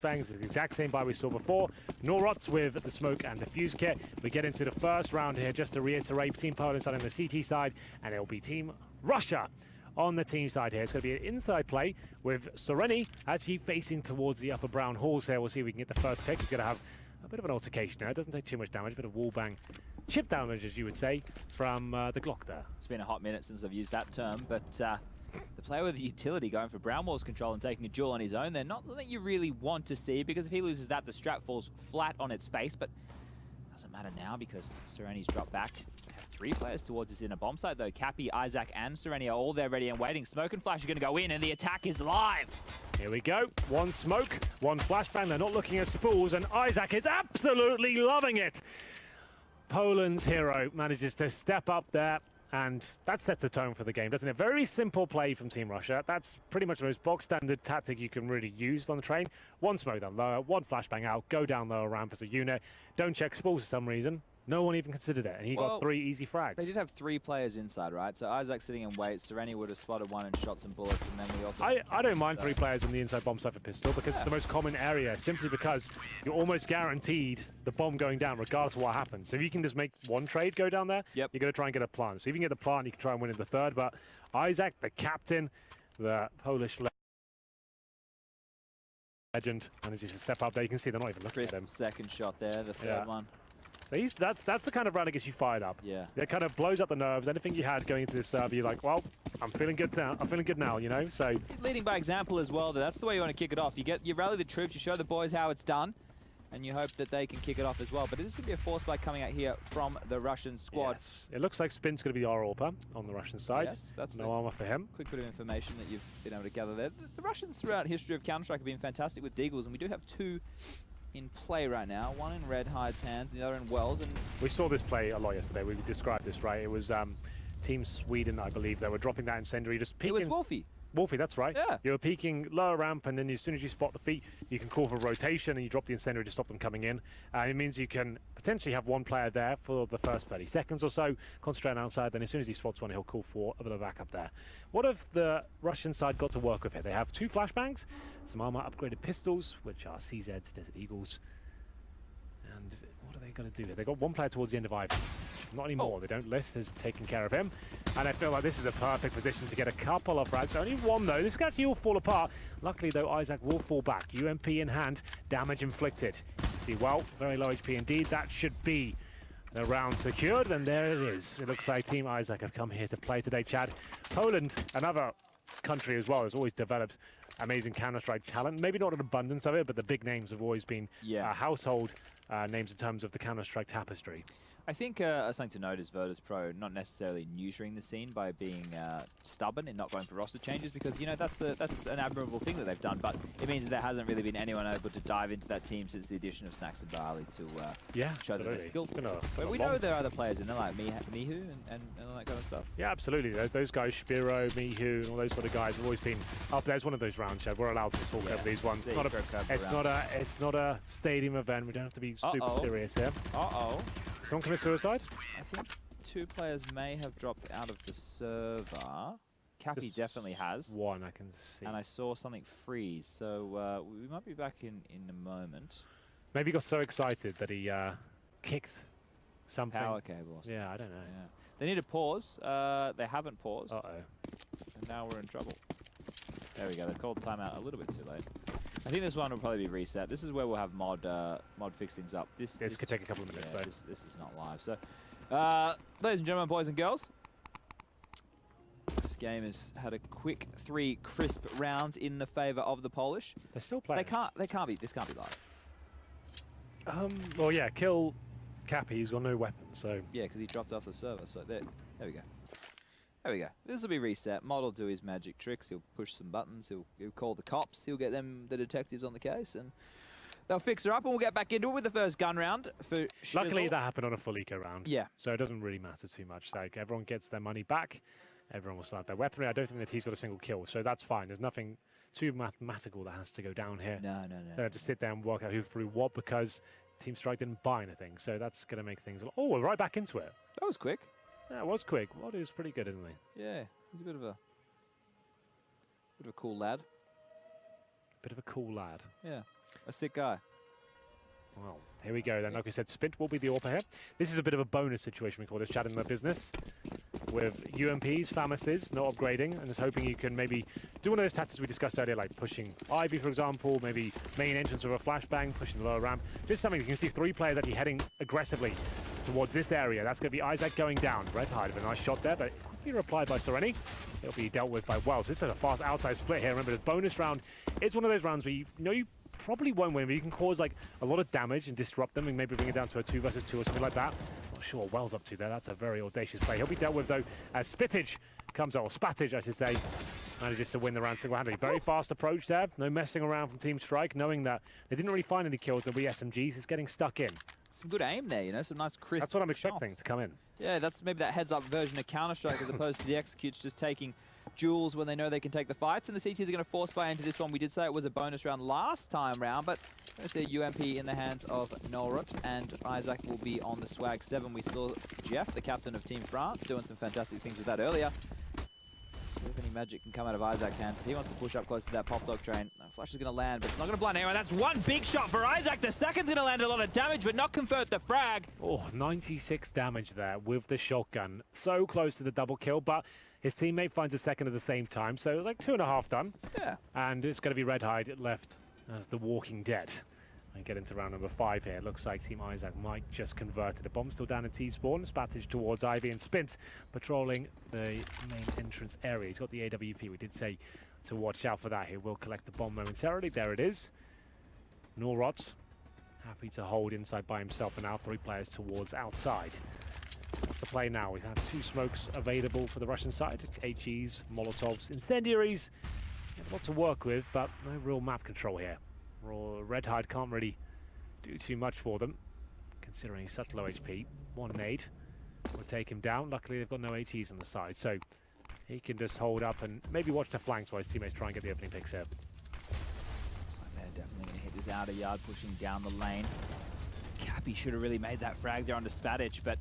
Bangs is the exact same buy we saw before. Norots with the smoke and the fuse kit. We get into the first round here, just to reiterate, Team Poland side on the CT side, and it'll be Team Russia on the team side here. It's going to be an inside play with Sereni actually facing towards the upper brown halls here. We'll see if we can get the first pick. He's going to have a bit of an altercation there. It doesn't take too much damage, a bit of wall bang chip damage, as you would say, from the Glock there. It's been a hot minute since I've used that term, but the player with the utility going for brown walls control and taking a duel on his own, they're not something you really want to see, because if he loses that, the strat falls flat on its face. But doesn't matter now because Sereni's dropped back. We have 3 players towards this inner bomb site though. Cappy, Izak, and Sereni are all there ready and waiting. Smoke and Flash are going to go in, and the attack is live. Here we go. One smoke, one flashbang. They're not looking at spools, and Izak is absolutely loving it. Poland's hero manages to step up there, and that sets the tone for the game, doesn't it? Very simple play from Team Russia. That's pretty much the most box standard tactic you can really use on the train. One smoke down lower, one flashbang out, go down lower ramp as a unit. Don't check spools for some reason. No one even considered it, and he got 3 easy frags. They did have 3 players inside, right? So Izak sitting in wait, Sereni would have spotted one and shot some bullets, and then we also... I don't mind 3 players on the inside bomb site for pistol, because it's the most common area, simply because you're almost guaranteed the bomb going down regardless of what happens. So if you can just make one trade go down there, you're going to try and get a plant. So if you can get the plant, you can try and win in the third. But Izak, the captain, the Polish legend, manages to step up there. You can see they're not even looking at him. Second shot there, the third one. So that's the kind of round that gets you fired up. Yeah. It kind of blows up the nerves. Anything you had going into this serve, you're like, well, I'm feeling good now. I'm feeling good now, you know. So leading by example as well. That's the way you want to kick it off. You rally the troops, you show the boys how it's done, and you hope that they can kick it off as well. But it is going to be a force spike coming out here from the Russian squad. Yes. It looks like Spin's going to be our AWPer on the Russian side. Yes, that's no armor for him. Quick bit of information that you've been able to gather there. The Russians throughout history of Counter-Strike have been fantastic with Deagles, and we do have 2 in play right now. One in Red Hide's hands, and the other in Wells. And we saw this play a lot yesterday. We described this, right? It was Team Sweden, I believe. They were dropping that incendiary, just peeking. It was Wolfie. Wolfie, that's right. Yeah. You were peeking lower ramp, and then as soon as you spot the feet, you can call for rotation, and you drop the incendiary to stop them coming in. It means you can potentially have one player there for the first 30 seconds or so, concentrate outside, then as soon as he spots one, he'll call for a bit of backup there. What have the Russian side got to work with here? They have 2 flashbangs, some armor upgraded pistols, which are CZs, Desert Eagles. And what are they going to do here? They've got 1 player towards the end of Ivan. Not anymore. They don't list as taking care of him. And I feel like this is a perfect position to get a couple of frags. Only 1 though. This could actually all fall apart. Luckily though, Izak will fall back. UMP in hand. Damage inflicted. See, well, very low HP indeed. That should be the round secured. And there it is. It looks like Team Izak have come here to play today, Chad. Poland, another country as well, has always developed amazing Counter-Strike talent. Maybe not an abundance of it, but the big names have always been household names in terms of the Counter-Strike tapestry. I think something to note is Virtus Pro not necessarily neutering the scene by being stubborn and not going for roster changes, because, you know, that's an admirable thing that they've done, but it means that there hasn't really been anyone able to dive into that team since the addition of Snacks and Barley to show their skills. But we know there are other players in there like Mihu and all that kind of stuff. Yeah, absolutely. Those guys, Spiro, Mihu, and all those sort of guys have always been up there. It's one of those rounds, Chad. We're allowed to talk over these ones. It's not a stadium event. We don't have to be super serious here. Someone commit suicide? I think 2 players may have dropped out of the server. Cappy definitely has. 1 I can see. And I saw something freeze, so we might be back in a moment. Maybe he got so excited that he kicked something. Power cables. Yeah, I don't know. Yeah. They need to pause. They haven't paused. Uh-oh. And now we're in trouble. There we go. They called timeout a little bit too late. I think this one will probably be reset. This is where we'll have mod fix things up. This could take a couple of minutes. Yeah, this is not live. So, ladies and gentlemen, boys and girls, this game has had a quick 3 crisp rounds in the favor of the Polish. They're still playing. This can't be live. Well, yeah, kill Cappy. He's got no weapon, so yeah, because he dropped off the server. So there we go. There we go. This will be reset. Mod will do his magic tricks. He'll push some buttons. He'll call the cops. He'll get the detectives on the case, and they'll fix her up, and we'll get back into it with the first gun round for Shizzle. Luckily, that happened on a full eco round. Yeah. So it doesn't really matter too much. Like, everyone gets their money back. Everyone will start their weaponry. I don't think the team's got a single kill, so that's fine. There's nothing too mathematical that has to go down here. No. They have to sit down and work out who threw what, because Team Strike didn't buy anything. So that's going to make things... Oh, we're right back into it. That was quick. Yeah, it was quick. What is pretty good, isn't he? Yeah, he's a bit of a cool lad. Bit of a cool lad. Yeah. A sick guy. Well, here we go then. Like we said, Spint will be the AWP here. This is a bit of a bonus situation, we call this, chat in the business. With UMPs, FAMASs, not upgrading, and just hoping you can maybe do one of those tactics we discussed earlier, like pushing Ivy, for example, maybe main entrance of a flashbang, pushing the lower ramp. Just something you can see 3 players actually heading aggressively towards this area. That's going to be Izak going down. Redhide with a nice shot there, but it could be replied by Sereni. It'll be dealt with by Wells. This is a fast outside split here. Remember, the bonus round is one of those rounds where you know you probably won't win, but you can cause like a lot of damage and disrupt them and maybe bring it down to a 2 versus 2 or something like that. Not sure what Wells up to there. That's a very audacious play. He'll be dealt with though as Spittage comes out, or Spattage I should say, manages to win the round single-handedly. Very fast approach there. No messing around from Team Strike, knowing that they didn't really find any kills. There'll be SMGs. It's getting stuck in. Some good aim there, you know, some nice crisp That's what I'm expecting to come in. Yeah, that's maybe that heads-up version of Counter-Strike as opposed to the Executes just taking duels when they know they can take the fights. And the CTs are going to force buy into this one. We did say it was a bonus round last time round, but let's see a UMP in the hands of Nolrut, and Izak will be on the Swag 7. We saw Jeff, the captain of Team France, doing some fantastic things with that earlier. See if any magic can come out of Izak's hands. He wants to push up close to that pop dog train. No, flash is going to land, but it's not going to blind anyone. That's one big shot for Izak. The second's going to land a lot of damage, but not convert the frag. Oh, 96 damage there with the shotgun. So close to the double kill, but his teammate finds a second at the same time. So it was like 2.5 done. Yeah. And it's going to be Redhide left as the Walking Dead. And get into round number 5 here. Looks like Team Izak might just convert it. The bomb still down in T-spawn. Spattage towards Ivy and Spint patrolling the main entrance area. He's got the AWP. We did say to watch out for that. He will collect the bomb momentarily. There it is. Nolrut happy to hold inside by himself, and now 3 players towards outside. That's the play now. We have 2 smokes available for the Russian side. HEs, Molotovs, Incendiaries. A lot to work with, but no real map control here. Redhide can't really do too much for them, considering he's such low HP. 1 nade will take him down. Luckily, they've got no HEs on the side, so he can just hold up and maybe watch the flanks while his teammates try and get the opening picks here. Looks like they're definitely going to hit this outer yard, pushing down the lane. Cappy should have really made that frag there onto Spattage, but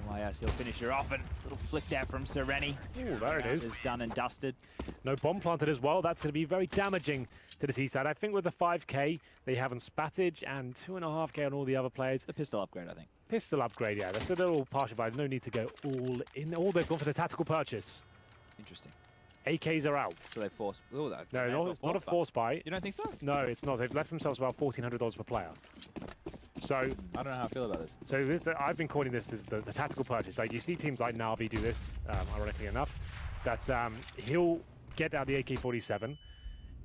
LYS, he'll finish her off, and a little flick there from Sereni. Oh, there it is. It's done and dusted. No bomb planted as well. That's going to be very damaging to the T-side. I think with the 5k, they have on Spattage and 2.5k on all the other players. The pistol upgrade, I think. Pistol upgrade, yeah. That's a little partial, but no need to go all in. All they've gone for the tactical purchase. Interesting. AKs are out. So they force. Oh, that. No, it's not a force buy. You don't think so? No, it's not. They've left themselves about $1,400 per player. So I don't know how I feel about this. So this, I've been calling this as the tactical purchase. Like you see teams like Na'Vi do this, ironically enough, that he'll get out the AK-47,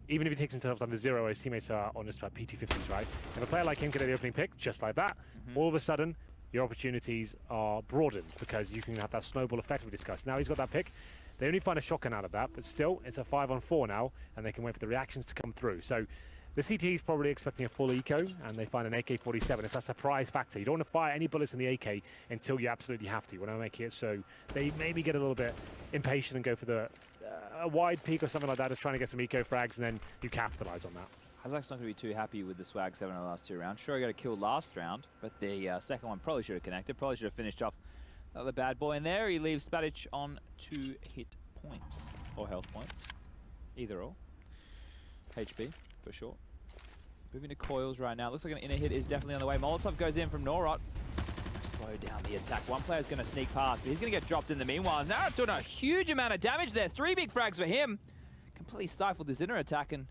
even if he takes himself under 0, his teammates are on just about P250s, right? If a player like him can get the opening pick, just like that, all of a sudden, your opportunities are broadened because you can have that snowball effect we discussed. Now he's got that pick. They only find a shotgun out of that, but still, it's a 5-on-4 now, and they can wait for the reactions to come through. So the CT is probably expecting a full eco, and they find an AK-47. It's that surprise factor. You don't want to fire any bullets in the AK until you absolutely have to. You want to make it so they maybe get a little bit impatient and go for the a wide peak or something like that, just trying to get some eco frags, and then you capitalize on that. Izak's not going to be too happy with the Swag 7 in the last 2 rounds. Sure, he got a kill last round, but the second one probably should have connected. Probably should have finished off the bad boy in there. He leaves Spattage on 2 hit points, or health points, either or. HP, for sure. Moving to coils right now. Looks like an inner hit is definitely on the way. Molotov goes in from Nolrut. Slow down the attack. One player's going to sneak past, but he's going to get dropped in the meanwhile. Nolrut doing a huge amount of damage there. 3 big frags for him. Completely stifled this inner attack, and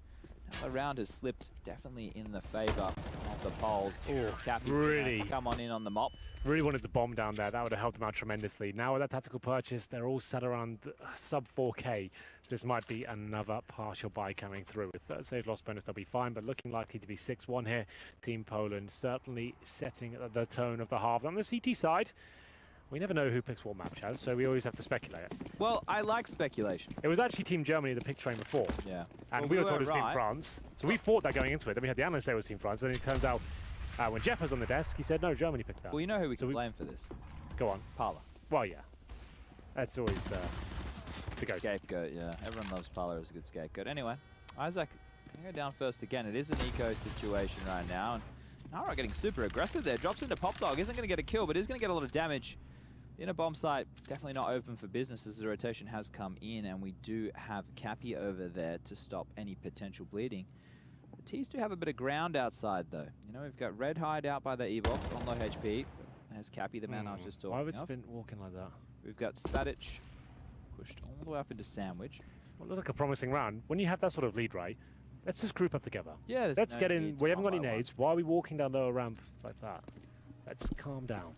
the round has slipped definitely in the favor of the Poles. Cappy really come on in on the mop. Really wanted the bomb down there. That would have helped them out tremendously. Now with that tactical purchase, they're all set around sub 4k. This might be another partial buy coming through. With Thursday's loss bonus, they'll be fine, but looking likely to be 6-1 here. Team Poland certainly setting the tone of the half. On the CT side, we never know who picks what map, Chaz, so we always have to speculate. Well, I like speculation. It was actually Team Germany that picked train before. Yeah. And we were told it was Team France. So we thought that going into it. Then we had the analyst say it was Team France. Then it turns out when Jeff was on the desk, he said, no, Germany picked that. Well, you know who we can blame for this. Go on. Parla. Well, yeah. That's always the go-to. Scapegoat, yeah. Everyone loves Parla as a good scapegoat. Anyway, Izak can go down first again. It is an eco situation right now. And Nara getting super aggressive there. Drops into Pop Dog. Isn't going to get a kill, but is going to get a lot of damage. The inner bomb site definitely not open for business as the rotation has come in, and we do have Cappy over there to stop any potential bleeding. The The T's do have a bit of ground outside, though. You know, we've got Red Hide out by the Evox on low HP. There's Cappy, the man I was just talking Why was of. Spin walking like that? We've got Stadic pushed all the way up into Sandwich. Well, looked like a promising round. When you have that sort of lead, right, let's just group up together. Yeah, let's no get in. need to We haven't got one any by nades. Why are we walking down lower ramp like that? Let's calm down.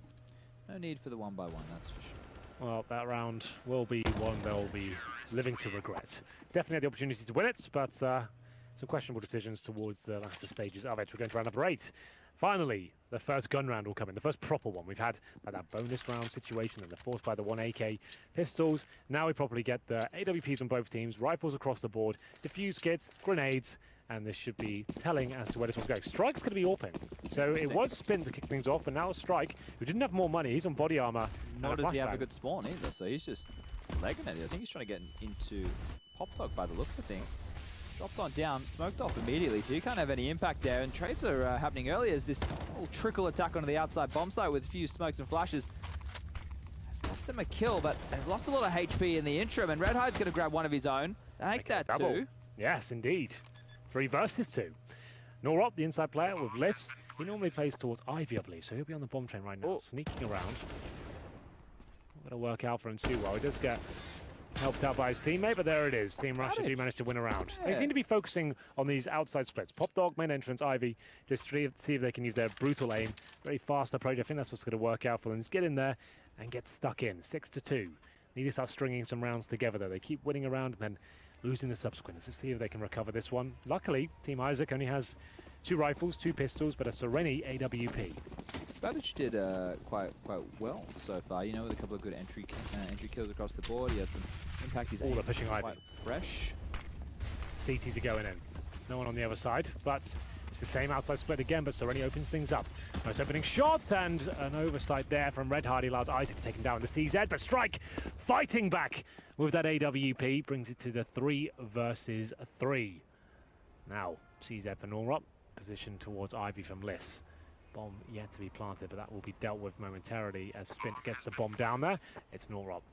No need for the 1 by 1, that's for sure. Well, that round will be one they'll be living to regret. Definitely had the opportunity to win it, but some questionable decisions towards the latter stages of it. We're going to round number 8. Finally, the first gun round will come in, the first proper one. We've had that bonus round situation and the forced by the 1 AK pistols. Now we probably get the AWPs on both teams, rifles across the board, diffuse kits, grenades, and this should be telling as to where this one's going. Strike's going to be AWPing. So it was Spin to kick things off, but now Strike, who didn't have more money, he's on body armor. Nor does he have a good spawn either, so he's just legging it. I think he's trying to get into Pop Dog by the looks of things. Dropped on down, smoked off immediately, so you can't have any impact there. And trades are happening early as this little trickle attack onto the outside bomb site with a few smokes and flashes has got them a kill, but they've lost a lot of HP in the interim, and Red Hide's going to grab one of his own. Take that double. too. Yes, indeed. 3 versus 2. Norop, the inside player with Liss. He normally plays towards Ivy, I believe, so he'll be on the bomb train right now, sneaking around. Not going to work out for him too well. He does get helped out by his teammate, but there it is. Team Russia do manage to win a round. Yeah. They seem to be focusing on these outside splits. Pop Dog, main entrance, Ivy, just see if they can use their brutal aim. Very fast approach. I think that's what's going to work out for them. Just get in there and get stuck in. 6-2. Need to start stringing some rounds together, though. They keep winning a round and then losing the subsequent. Let's see if they can recover this one. Luckily, Team Izak only has 2 rifles, 2 pistols, but a Sereni AWP. Stadic did quite well so far, you know, with a couple of good entry kills across the board. He had some impact. He's They're pushing Ivy. quite fresh. CTs are going in. No one on the other side, but it's the same outside split again, but Sereni opens things up. Nice opening shot, and an oversight there from Red Hard. He allows Isaac to take him down the CZ, but Strike fighting back with that AWP, brings it to the 3 versus 3. Now, CZ for Norop, position towards Ivy from Liss. Bomb yet to be planted, but that will be dealt with momentarily as Spint gets the bomb down there. It's Norop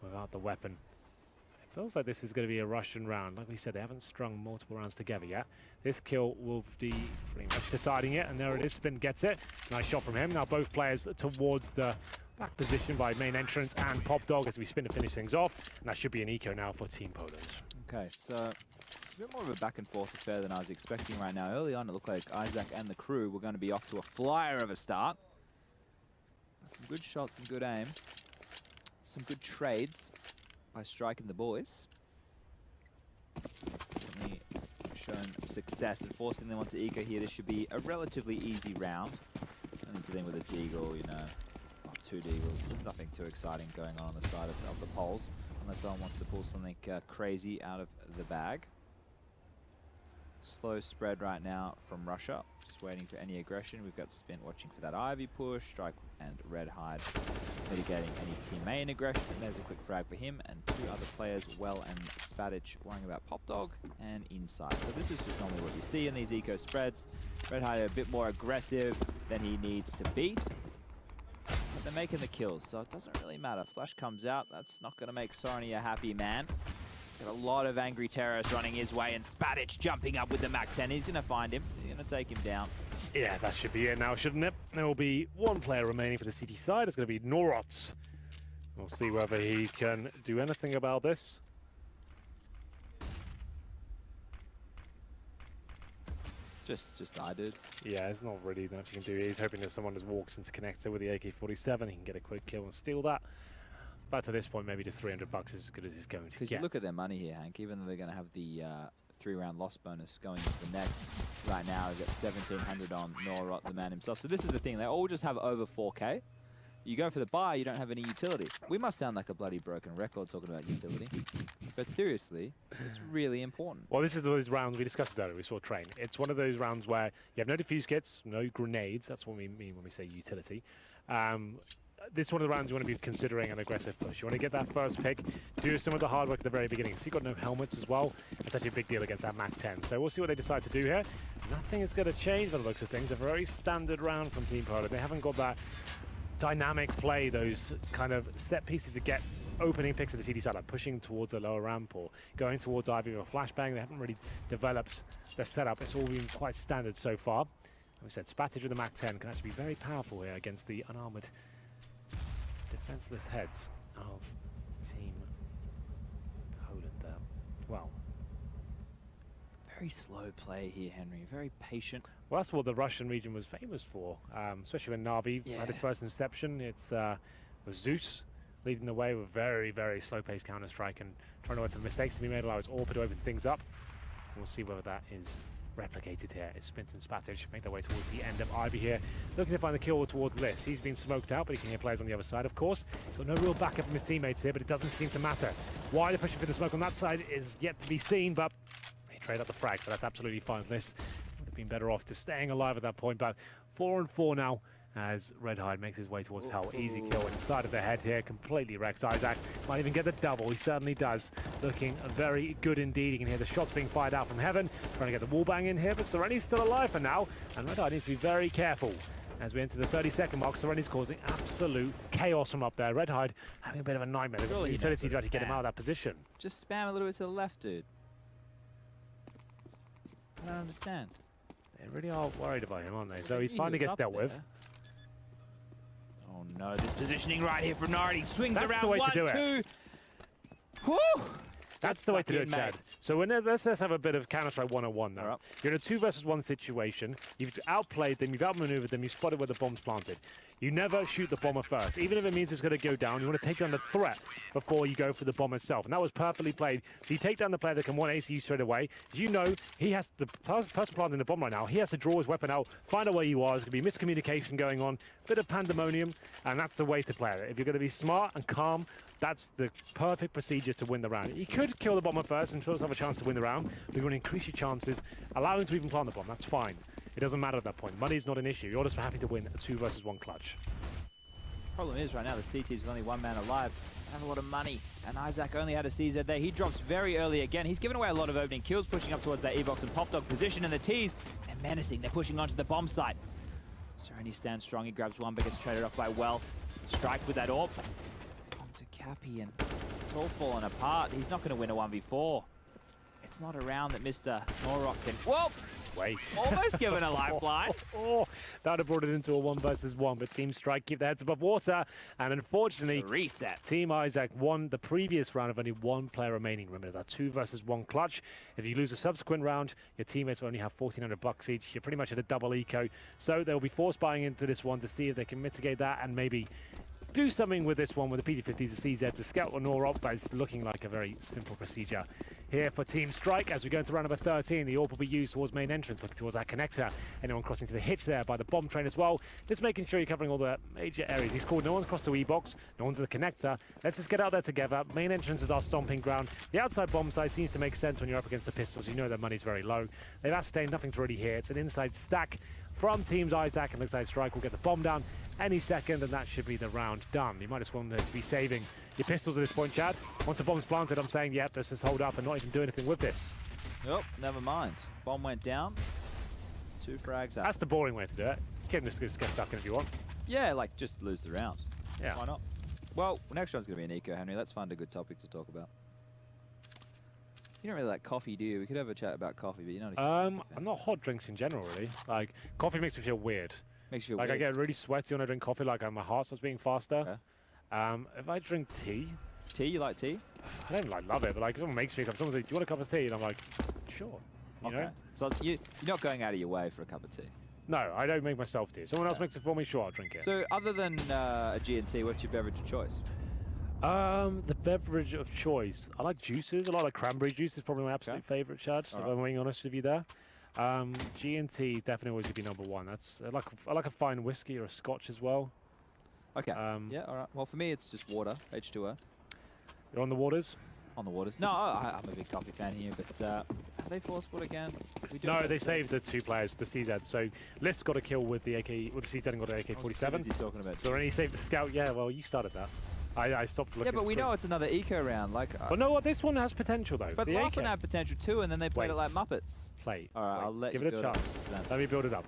without the weapon. It feels like this is going to be a Russian round. Like we said, they haven't strung multiple rounds together yet. This kill will be pretty much deciding it, and there it is. Spint gets it. Nice shot from him. Now both players towards the back position by main entrance and Pop Dog as we spin to finish things off. And that should be an eco now for Team Poland. Okay, so a bit more of a back and forth affair than I was expecting right now. Early on, it looked like Izak and the crew were going to be off to a flyer of a start. Some good shots and good aim. Some good trades by Strike and the boys. Certainly shown success in forcing them onto eco here. This should be a relatively easy round. Only dealing with a deagle, you know, 2 deagles. There's nothing too exciting going on the side of the poles, unless someone wants to pull something crazy out of the bag. Slow spread right now from Russia. Just waiting for any aggression. We've got Spin watching for that Ivy push. Strike and Red Hide mitigating any team main aggression. There's a quick frag for him and 2 other players, Well and Stadic, worrying about Pop Dog and inside. So this is just normally what you see in these eco spreads. Red Hide a bit more aggressive than he needs to be. But they're making the kills, so it doesn't really matter. Flash comes out. That's not going to make Sorny a happy man. Got a lot of angry terrorists running his way, and Stadic jumping up with the MAC-10. He's going to find him. He's going to take him down. Yeah, that should be it now, shouldn't it? There will be 1 player remaining for the CT side. It's going to be Norot. We'll see whether he can do anything about this. Just died, dude. Yeah, there's not really much you can do. He's hoping that someone just walks into connector with the AK-47. He can get a quick kill and steal that. But to this point, maybe just $300 is as good as he's going to get. Because you look at their money here, Hank. Even though they're going to have the 3-round loss bonus going into the next, right now we've got 1,700 on Norot, the man himself. So this is the thing. They all just have over 4K. You go for the buy, you don't have any utility. We must sound like a bloody broken record talking about utility. But seriously, it's really important. Well, this is those rounds we discussed earlier. We saw train. It's one of those rounds where you have no diffuse kits, no grenades. That's what we mean when we say utility. This is one of the rounds you want to be considering an aggressive push. You want to get that first pick, do some of the hard work at the very beginning. So you've got no helmets as well. It's actually a big deal against that MAC-10. So we'll see what they decide to do here. Nothing is going to change by the looks of things. A very standard round from Team Poland. They haven't got that dynamic play, those kind of set pieces to get opening picks at the CD side, like pushing towards a lower ramp or going towards Ivy or flashbang. They haven't really developed their setup. It's all been quite standard so far. Like we said, Spatage with the Mac 10 can actually be very powerful here against the unarmored, defenseless heads of Team Poland there. Well, very slow play here, Henry. Very patient. well, that's what the Russian region was famous for, especially when Navi had his first inception. It's was Zeus leading the way with very, very slow-paced counter-strike and trying to wait for mistakes to be made, allow his AWP to open things up. We'll see whether that is replicated here. As Spint and Spatage make their way towards the end of Ivy here, looking to find the kill towards Liss. He's been smoked out, but he can hear players on the other side, of course. He's got no real backup from his teammates here, but it doesn't seem to matter. Why they're pushing for the smoke on that side is yet to be seen, but they trade up the frag, so that's absolutely fine. Liss would have been better off just staying alive at that point, but 4-4 now as Redhide makes his way towards Hell. Easy kill inside of the head here, completely wrecks Izak. Might even get the double, he certainly does. Looking very good indeed. You can hear the shots being fired out from heaven. Trying to get the wall bang in here, but Sereni's still alive for now, and Redhide needs to be very careful. As we enter the 30-second mark, Sereni's causing absolute chaos from up there. Redhide having a bit of a nightmare. They've got the utility to actually get him out of that position. Just spam a little bit to the left, dude. I don't understand. They really are worried about him, aren't they? So he's finally gets dealt with. Oh no, this positioning right here from Nard. He swings That's around the way one, to do two. it. Woo! That's the way to do it, Chad. So when let's have a bit of Counter-Strike 101 now. Right. You're in a 2 versus 1 situation. You've outplayed them, you've outmaneuvered them, you've spotted where the bomb's planted. You never shoot the bomber first. Even if it means it's going to go down, you want to take down the threat before you go for the bomb itself. And that was perfectly played. So you take down the player that can 1-ace you straight away. As you know, he has the person planting the bomb right now. He has to draw his weapon out, find out where you are. There's going to be miscommunication going on, bit of pandemonium, and that's the way to play it. If you're going to be smart and calm, that's the perfect procedure to win the round. You could kill the bomber first and still have a chance to win the round, but you want to increase your chances, allow him to even plant the bomb. That's fine. It doesn't matter at that point. Money's not an issue. You're just happy to win a 2 versus 1 clutch. Problem is, right now, the CTs with only one man alive have a lot of money, and Izak only had a CZ there. He drops very early again. He's given away a lot of opening kills, pushing up towards that Evox and Pop Dog position, and the T's, they're menacing. They're pushing onto the bomb site. Sereni stands strong. He grabs one, but gets traded off by Well. Strike with that AWP. Onto Cappy, and it's all falling apart. He's not going to win a 1v4. It's not a round that Mr. Norrock can... Whoa! Wait. Almost given a lifeline. That would have brought it into a 1 versus 1, but Team Strike keep their heads above water. And unfortunately, reset. Team Izak won the previous round of only 1 player remaining. Remember, it's a 2 versus 1 clutch. If you lose a subsequent round, your teammates will only have $1,400 each. You're pretty much at a double eco. So they'll be force buying into this one to see if they can mitigate that and maybe do something with this one with the PD50s, the CZ to scout or Norop, but it's looking like a very simple procedure here for Team Strike. As we go into round number 13, the AWP will be used towards main entrance, looking towards that connector. Anyone crossing to the hitch there by the bomb train as well. Just making sure you're covering all the major areas. He's called no one's across the E-box, no one's at the connector. Let's just get out there together. Main entrance is our stomping ground. The outside bomb site seems to make sense when you're up against the pistols. You know their money's very low. They've ascertained nothing to really hear. It's an inside stack from Teams Izak, and looks like Strike will get the bomb down any second, and that should be the round done. You might just want to be saving your pistols at this point, Chad. Once the bomb's planted, I'm saying, yep, let's just hold up and not even do anything with this. Nope, never mind. Bomb went down. 2 frags out. That's the boring way to do it. You can just get stuck in if you want. Yeah, like, just lose the round. Yeah. Why not? Well, next round's going to be an eco, Henry. Let's find a good topic to talk about. You don't really like coffee, do you? We could have a chat about coffee, but you're not a I'm not hot drinks in general, really. Like, coffee makes me feel weird. Makes you feel like, weird. I get really sweaty when I drink coffee, like my heart starts beating faster. Okay. If I drink tea... Tea? You like tea? I don't like love it, but like, if someone makes me a cup, someone says, do you want a cup of tea? And I'm like, sure. You know? So you're not going out of your way for a cup of tea? No, I don't make myself tea. Someone else makes it for me, sure, I'll drink it. So other than a G&T, what's your beverage of choice? The beverage of choice. I like juices. I like cranberry juice is probably my absolute favourite, Chad, if I'm being honest with you there. G&T definitely always would be number 1. That's I like a fine whiskey or a scotch as well. Okay. Yeah, all right. Well, for me, it's just water, H2O. You're on the waters? On the waters. No, I'm a big coffee fan here, but are they forceful again? No, they saved the 2 players, the CZ. So Liss got a kill with the CZ and got an AK-47. What is he talking about? So when he saved the scout, yeah, well, you started that. I stopped looking. Yeah, but we know it's another eco round. Like, well, no, what this one has potential though. But the last one had potential too, and then they played it like Muppets. Play. All right, I'll let give you it a chance. Let me build it up.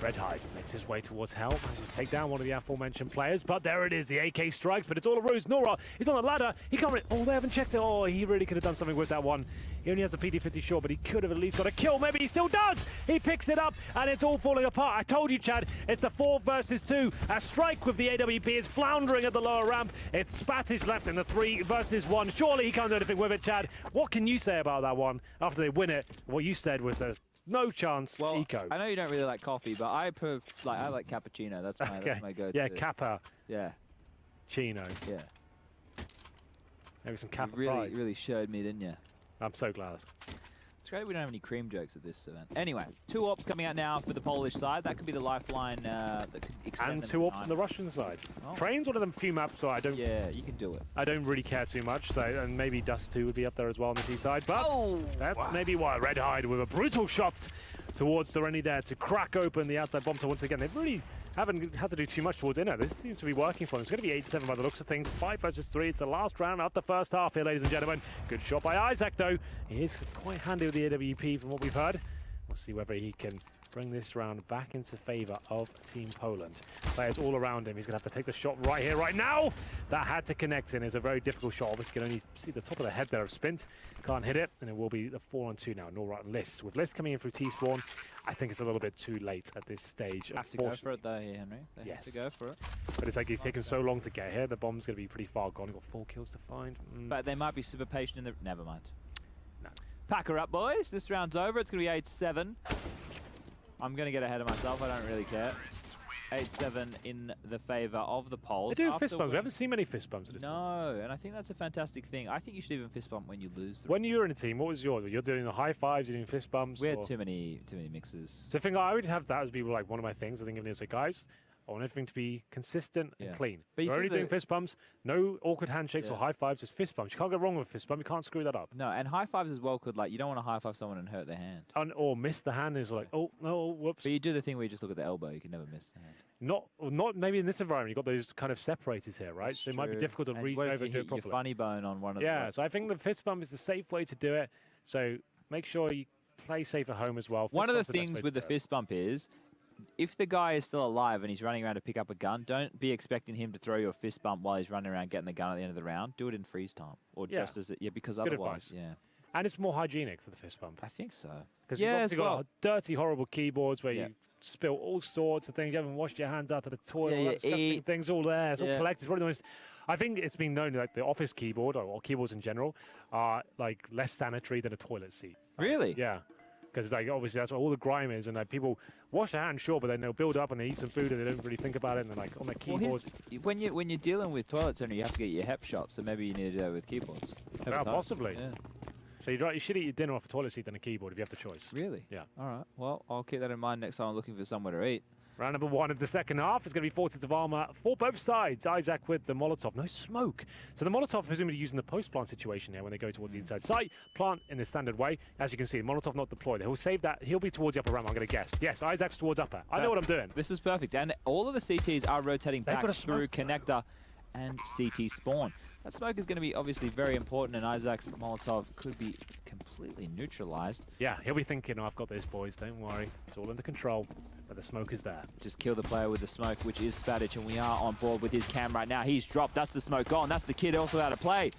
Redhide makes his way towards help, manages to take down one of the aforementioned players, but there it is, the AK strikes, but it's all a ruse. Nora is on the ladder, he can't really, oh, they haven't checked it. Oh, he really could have done something with that one. He only has a PD-50 short, but he could have at least got a kill. Maybe he still does. He picks it up, and it's all falling apart. I told you, Chad, it's the 4 versus 2. A strike with the AWP is floundering at the lower ramp. It's Spatich left in the 3 versus 1. Surely he can't do anything with it, Chad. What can you say about that one after they win it? What you said was there's no chance. Well, Eco. I know you don't really like coffee, but I like cappuccino. That's my, Okay. that's my go-to. Yeah, Kappa. Yeah. Chino. Yeah. Maybe some Kappa You pride. really showed me, didn't you? I'm so glad. It's great we don't have any cream jokes at this event. Anyway, 2 AWPs coming out now for the Polish side. That could be the lifeline that could extend. And them 2 AWPs on time. the Russian side. Oh. Train's one of them few maps, so I don't. Yeah, you can do it. I don't really care too much. So, and maybe Dust 2 would be up there as well on the T side. But that's maybe why Redhide with a brutal shot towards Sereni there to crack open the outside bomb. So once again, they've really haven't had to do too much towards inner. This seems to be working for them. It's going to be 8-7 by the looks of things. 5 versus 3. It's the last round of the first half here, ladies and gentlemen. Good shot by Izak, though. He is quite handy with the AWP from what we've heard. We'll see whether he can bring this round back into favour of Team Poland. Players all around him. He's going to have to take the shot right here, right now. That had to connect in. It's a very difficult shot. Obviously, you can only see the top of the head there of Spint. Can't hit it, and it will be the 4-on-2 now. Nora and List. With List coming in through T-spawn, I think it's a little bit too late at this stage. Have to go for it though here, Henry. They have to go for it. But it's like he's taken so long to get here. The bomb's going to be pretty far gone. He's got 4 kills to find. But they might be super patient in the... Never mind. No. Pack her up, boys. This round's over. It's going to be 8-7. I'm going to get ahead of myself. I don't really care. 8-7 in the favour of the Poles. They do fist bumps. We haven't seen many fist bumps at this time. No, and I think that's a fantastic thing. I think you should even fist bump when you lose. When you were in a team, what was yours? You're doing the high fives, you're doing fist bumps? We had too many mixes. So the thing I would have that as be like one of my things. I think it's like, guys, I want everything to be consistent and clean. But You're only doing fist bumps, no awkward handshakes or high fives, just fist bumps. You can't go wrong with fist bump. You can't screw that up. No, and high fives as well could, like, you don't want to high five someone and hurt their hand. Or miss the hand is like, oh, no, whoops. But you do the thing where you just look at the elbow. You can never miss the hand. Not maybe in this environment. You've got those kind of separators here, right? So it might be difficult to and reach what if over you and do it hit your properly. funny bone on one of Yeah, the... so I think the fist bump is the safe way to do it. So make sure you play safe at home as well. One of the things with the fist bump is, if the guy is still alive and he's running around to pick up a gun, don't be expecting him to throw you a fist bump while he's running around getting the gun at the end of the round. Do it in freeze time. Or just as because Good otherwise, advice. And it's more hygienic for the fist bump. I think so. Because you've obviously got dirty, horrible keyboards where you spill all sorts of things. You haven't washed your hands out of the toilet. Disgusting things all there. It's all collected. It's one of the most, I think it's been known that the office keyboard or keyboards in general are like less sanitary than a toilet seat. Really? Yeah. Because like obviously that's what all the grime is, and like people wash their hands, sure, but then they'll build up and they eat some food and they don't really think about it, and they're like on their keyboards. Well, when you're dealing with toilets, you have to get your HEP shot, so maybe you need to do that with keyboards. Yeah, possibly. Yeah. So you should eat your dinner off a toilet seat than a keyboard if you have the choice. Really? Yeah. All right. Well, I'll keep that in mind next time I'm looking for somewhere to eat. Round number 1 of the second half is going to be 4 sets of armor for both sides. Izak with the Molotov. No smoke. So the Molotov presumably using the post-plant situation here when they go towards the inside site. Plant in the standard way. As you can see, Molotov not deployed. He'll save that. He'll be towards the upper ramp, I'm going to guess. Yes, Izak's towards upper. I know what I'm doing. This is perfect. And all of the CTs are rotating back through connector and CT spawn. That smoke is going to be obviously very important, and Izak's Molotov could be completely neutralized. Yeah, he'll be thinking, oh, I've got this, boys. Don't worry. It's all under control. But the smoke is there. Just kill the player with the smoke, which is Spatich, and we are on board with his cam right now. He's dropped. That's the smoke gone. That's the kid also out of play.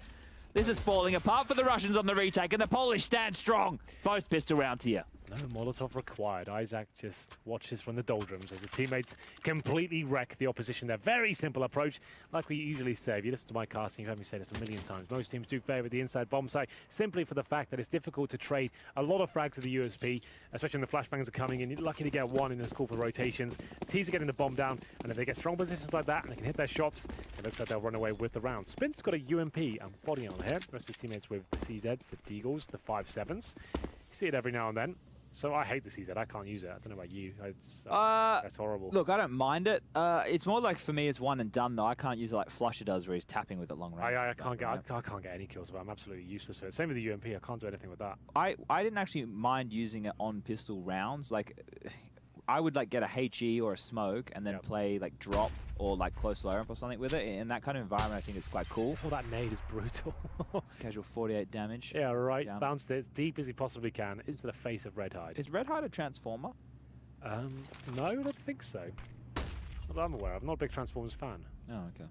This is falling apart for the Russians on the retake, and the Polish stand strong. Both pistol rounds here. No Molotov required. Izak just watches from the doldrums as his teammates completely wreck the opposition. Their very simple approach, like we usually say. If you listen to my casting, you've heard me say this a million times. Most teams do favour the inside bomb site simply for the fact that it's difficult to trade a lot of frags to the USP, especially when the flashbangs are coming in. You're lucky to get one in this call for rotations. Teams are getting the bomb down, and if they get strong positions like that and they can hit their shots, it looks like they'll run away with the round. Spint's got a UMP and body on here. The rest of his teammates with the CZs, the Deagles, the 5.7s. You see it every now and then. So I hate the CZ. I can't use it. I don't know about you. That's horrible. Look, I don't mind it. It's more like for me, it's one and done though. I can't use it like Flusher does, where he's tapping with it long range. I can't get any kills with it. I'm absolutely useless with it. Same with the UMP. I can't do anything with that. I didn't actually mind using it on pistol rounds. Like, I would like get a HE or a smoke and then play like drop or like close low ramp or something with it. In that kind of environment, I think it's quite cool. Oh, that nade is brutal. Casual 48 damage. Yeah, right. Down. Bounced it as deep as he possibly can into the face of Redhide. Is Redhide a transformer? No, I don't think so. Not that I'm aware of. I'm not a big Transformers fan. Oh, okay.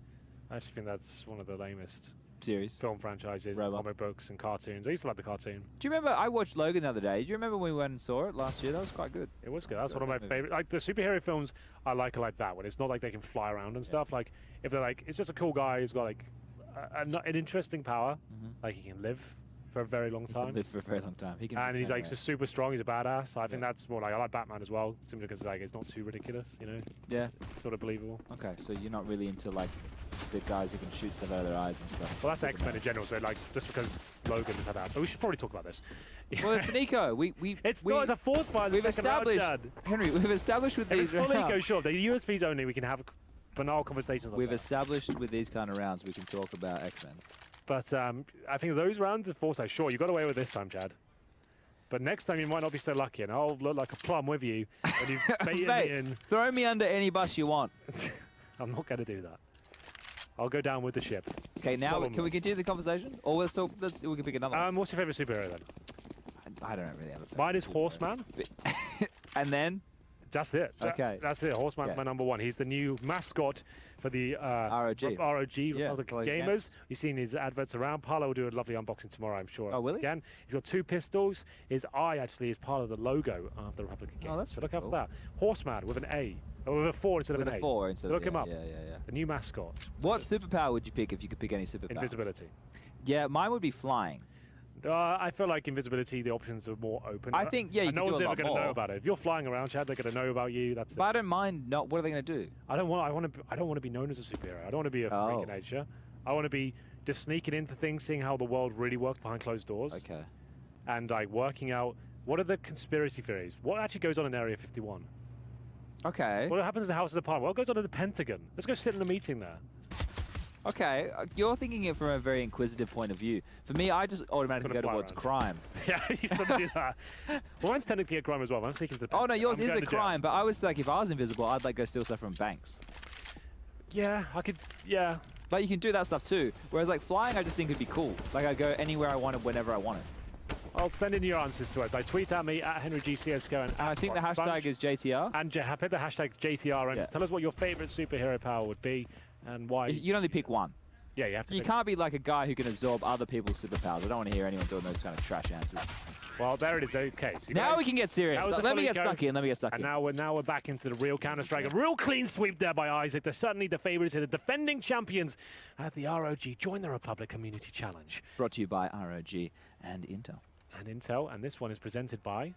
I actually think that's one of the lamest Series. film franchises, Robot. comic books and cartoons. I used to like the cartoon. Do you remember, I watched Logan the other day. Do you remember when we went and saw it last year? That was quite good. It was good. That's Good one of my movie. favorite. Like the superhero films, I like that when it's not like they can fly around and stuff. Like if they're like, it's just a cool guy who's got like an interesting power. Like he can live for a very long He can time. live for a very long time. He can And he's like regenerate. just super strong. He's a badass. I think Yeah. that's more like I like Batman as well, simply because like it's not too ridiculous. You know, Yeah. it's sort of believable. Okay, so you're not really into like the guys who can shoot stuff out of their eyes and stuff. Well, that's Doesn't X-Men in matter. general. So like just because Logan has had that, but we should probably talk about this. Well, it's an eco. It's not. It's a force fire. in the We've second round, established, Chad. Henry. We've established with If these it's full rounds. eco, sure. The USBs only. We can have banal conversations. Like We've that. established with these kind of rounds we can talk about X-Men. But I think those rounds of foresight, sure, you got away with this time, Chad. But next time you might not be so lucky, and I'll look like a plum with you when you bait Mate, me in. throw me under any bus you want. I'm not going to do that. I'll go down with the ship. Okay, now Problem. can we continue the conversation, or let's talk? We can pick another. one. What's your favorite superhero then? I don't really have a favorite. Mine is Horseman. And then That's it. Okay. That's it. Horseman's Yeah. my number one. He's the new mascot for the ROG. Yeah, Republic Republic Gamers. Gamers. You've seen his adverts around. Parlo will do a lovely unboxing tomorrow, I'm sure. Oh, will he? Again, he's got 2 pistols. His eye actually is part of the logo of the Republic Gamers. Oh, that's so look out cool. for that. Horseman with an A. Or with a 4 instead with of an a A. 4 instead Look of him up. Yeah, yeah, yeah. The new mascot. What superpower would you pick if you could pick any superpower? Invisibility. Yeah, mine would be flying. I feel like invisibility, the options are more open. I think, yeah, you and no can do one's a ever lot going to know more. about it. If you're flying around, Chad, they're going to know about you. That's But it. I don't mind. Not. What are they going to do? I don't want to be known as a superhero. I don't want to be a freak Oh. of nature. I want to be just sneaking into things, seeing how the world really works behind closed doors, Okay. and like working out what are the conspiracy theories. What actually goes on in Area 51? Okay. What happens to the House of the Parliament? What goes on in the Pentagon? Let's go sit in a meeting there. Okay. You're thinking it from a very inquisitive point of view. For me, I just automatically go Gonna fly towards around. crime. Yeah, you should do that. Well, mine's technically a crime as well. I'm seeking the. Oh no, yours I'm is going a to jail. crime. But I was like, if I was invisible, I'd like go steal stuff from banks. Yeah, I could. Yeah. But you can do that stuff too. Whereas like flying, I just think it'd be cool. Like I go anywhere I wanted, whenever I wanted. I'll send in your answers to us. Like, tweet at me at HenryGCSGO and I think the hashtag is JTR. And put the hashtag JTR and Yeah. tell us what your favorite superhero power would be and why. You can only pick one. Yeah, you have to. You pick- can't be like a guy who can absorb other people's superpowers. I don't want to hear anyone doing those kind of trash answers. Well, there it is. Okay. So you Now guys- we can get serious. That was a Let me fully get go. stuck in. Let me get stuck And in. now we're back into the real Counter-Strike. A real clean sweep there by Isaac. They're certainly the favourites here, the defending champions at the ROG Join the Republic Community Challenge. Brought to you by ROG and Intel. And Intel, and this one is presented by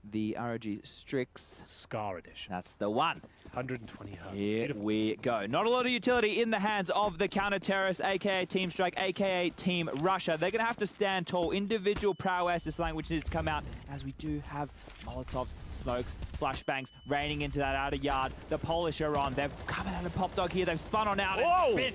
The ROG Strix. Scar Edition. That's the one. 120 hertz. Here Beautiful. we go. Not a lot of utility in the hands of the counter-terrorists, a.k.a. Team Strike, a.k.a. Team Russia. They're going to have to stand tall. Individual prowess is something which needs to come out, as we do have Molotovs, smokes, flashbangs raining into that outer yard. The Polish are on. They've come out of Pop Dog here. They've spun on out Whoa! and spin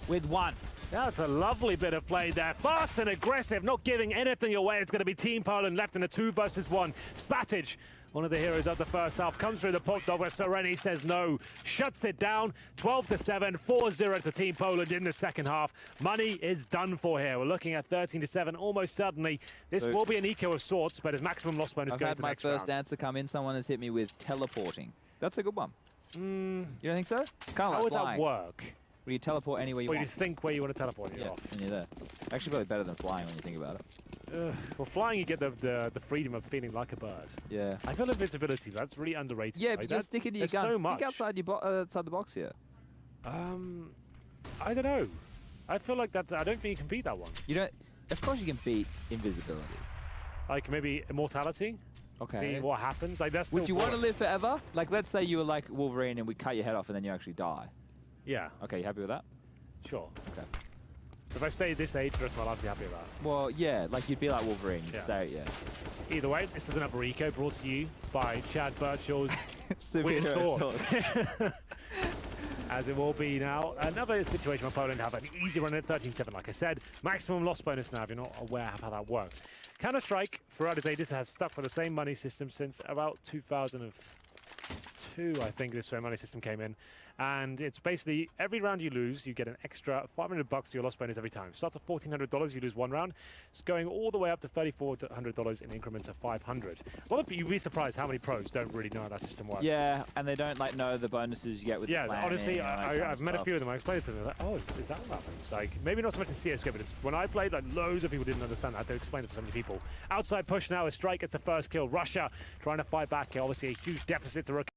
with one. That's a lovely bit of play there. Fast and aggressive, not giving anything away. It's going to be Team Poland left in a 2 versus 1. Spatic, one of the heroes of the first half, comes through the pop dog where Sereni says no, shuts it down. 12-7, 4-0 to Team Poland in the second half. Money is done for here. We're looking at 13-7, almost certainly. This So- will be an eco of sorts, but his maximum loss bonus I've goes had to the my next first round. answer come in. Someone has hit me with teleporting. That's a good one. You don't think so? Kind of How like would flying. that work? Where you teleport anywhere you Well, you want. just think where you want to teleport and you're Yeah, off. and you're there. It's actually probably better than flying when you think about it. Well, flying, you get the freedom of feeling like a bird. Yeah. I feel invincibility, that's really underrated. Yeah, like but you're that- sticking to your there's guns. so much. Think outside outside the box here. I don't know. I feel like that. I don't think you can beat that one. You don't. Of course, you can beat invisibility. Like maybe immortality. Okay. See what happens. Like that's. Would still you want to work. live forever? Like, let's say you were like Wolverine and we cut your head off and then you actually die. Yeah, Okay, you happy with that? sure. Okay. If I stay this age for the rest of my life, I'd be happy with that. Well, yeah, like you'd be like Wolverine. You'd Yeah. stay, yeah. Either way, this is another eco brought to you by Chad Birchall's Weird Superhero Thoughts. As it will be now. Another situation where Poland have an easy run at 13-7, like I said. Maximum loss bonus now if you're not aware of how that works. Counter-Strike, throughout its ages, has stuck with the same money system since about 2002. 2, I think, this money system came in. And it's basically every round you lose, you get an extra $500 to your loss bonus every time. Starts at $1,400, you lose 1 round. It's going all the way up to $3,400 in increments of 500. A lot of you'd be surprised how many pros don't really know how that system works. Yeah, and they don't like know the bonuses you get with the planning honestly, and all that kind of I've met a stuff. few of them. I explained it to them. They're like, oh, is that what happens? Like, maybe not so much in CS:GO, but it's, when I played, like, loads of people didn't understand that. I had to explain it to so many people. Outside push now as Strike gets the first kill. Russia trying to fight back. Obviously, a huge deficit to recover.